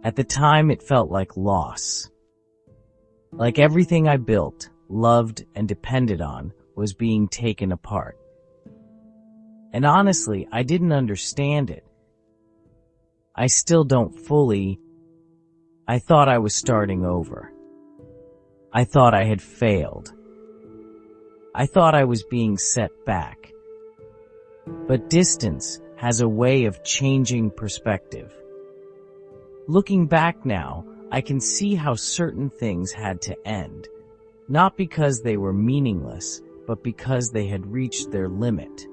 At the time, it felt like loss. Like everything I built, loved, and depended on was being taken apart. And honestly, I didn't understand it. I still don't fully. I thought I was starting over. I thought I had failed. I thought I was being set back. But distance has a way of changing perspective. Looking back now, I can see how certain things had to end, not because they were meaningless, but because they had reached their limit.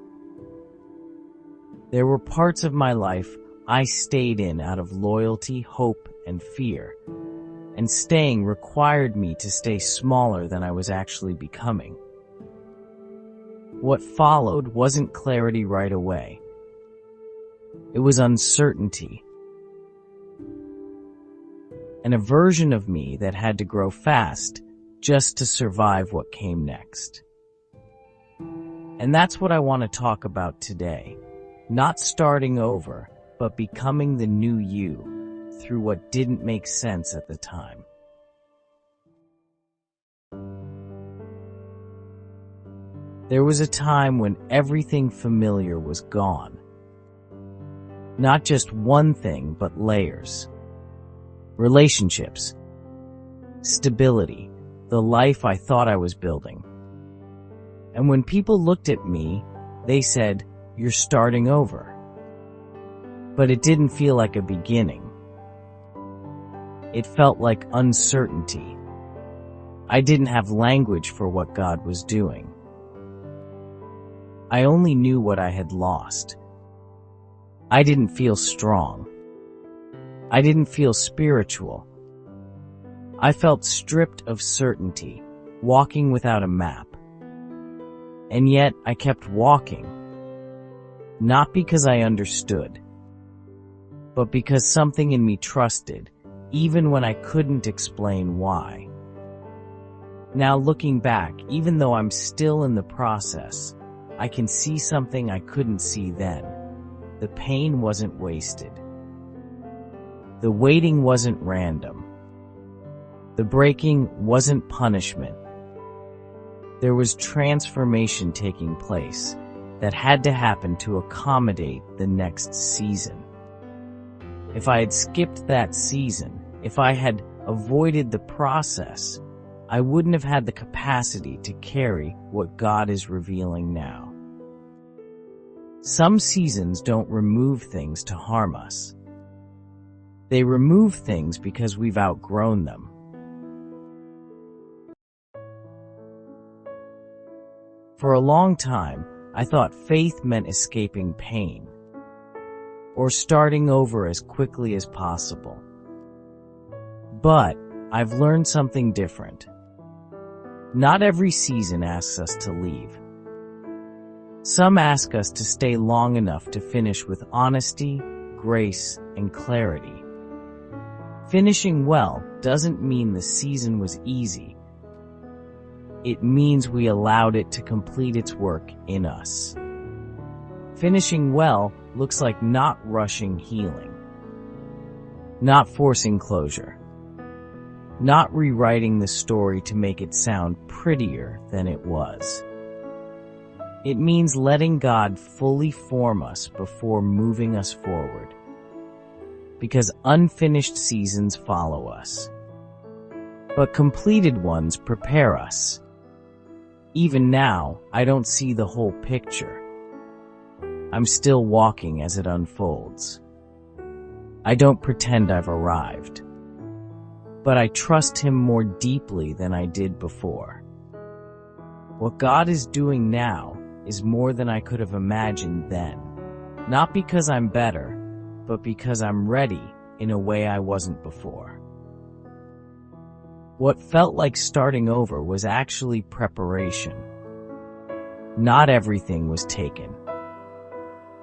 There were parts of my life I stayed in out of loyalty, hope, and fear, and staying required me to stay smaller than I was actually becoming. What followed wasn't clarity right away. It was uncertainty. And a version of me that had to grow fast just to survive what came next. And that's what I want to talk about today. Not starting over, but becoming the new you through what didn't make sense at the time. There was a time when everything familiar was gone. Not just one thing, but layers. Relationships, stability, the life I thought I was building. And when people looked at me, they said, "You're starting over." But it didn't feel like a beginning. It felt like uncertainty. I didn't have language for what God was doing. I only knew what I had lost. I didn't feel strong. I didn't feel spiritual. I felt stripped of certainty, walking without a map. And yet I kept walking. Not because I understood, but because something in me trusted, even when I couldn't explain why. Now looking back, even though I'm still in the process, I can see something I couldn't see then. The pain wasn't wasted. The waiting wasn't random. The breaking wasn't punishment. There was transformation taking place that had to happen to accommodate the next season. If I had skipped that season, if I had avoided the process, I wouldn't have had the capacity to carry what God is revealing now. Some seasons don't remove things to harm us. They remove things because we've outgrown them. For a long time, I thought faith meant escaping pain, or starting over as quickly as possible. But I've learned something different. Not every season asks us to leave. Some ask us to stay long enough to finish with honesty, grace, and clarity. Finishing well doesn't mean the season was easy. It means we allowed it to complete its work in us. Finishing well looks like not rushing healing, not forcing closure, not rewriting the story to make it sound prettier than it was. It means letting God fully form us before moving us forward. Because unfinished seasons follow us, but completed ones prepare us. Even now, I don't see the whole picture. I'm still walking as it unfolds. I don't pretend I've arrived, but I trust Him more deeply than I did before. What God is doing now is more than I could have imagined then, not because I'm better, but because I'm ready in a way I wasn't before. What felt like starting over was actually preparation. Not everything was taken.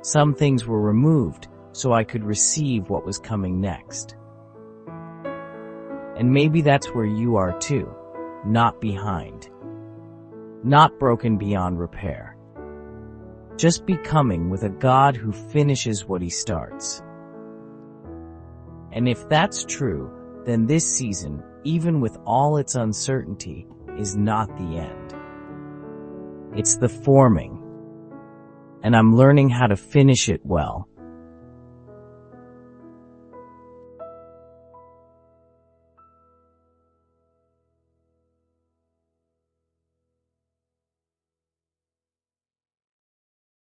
Some things were removed so I could receive what was coming next. And maybe that's where you are too, not behind. Not broken beyond repair. Just becoming with a God who finishes what He starts. And if that's true, then this season, even with all its uncertainty, is not the end. It's the forming. And I'm learning how to finish it well,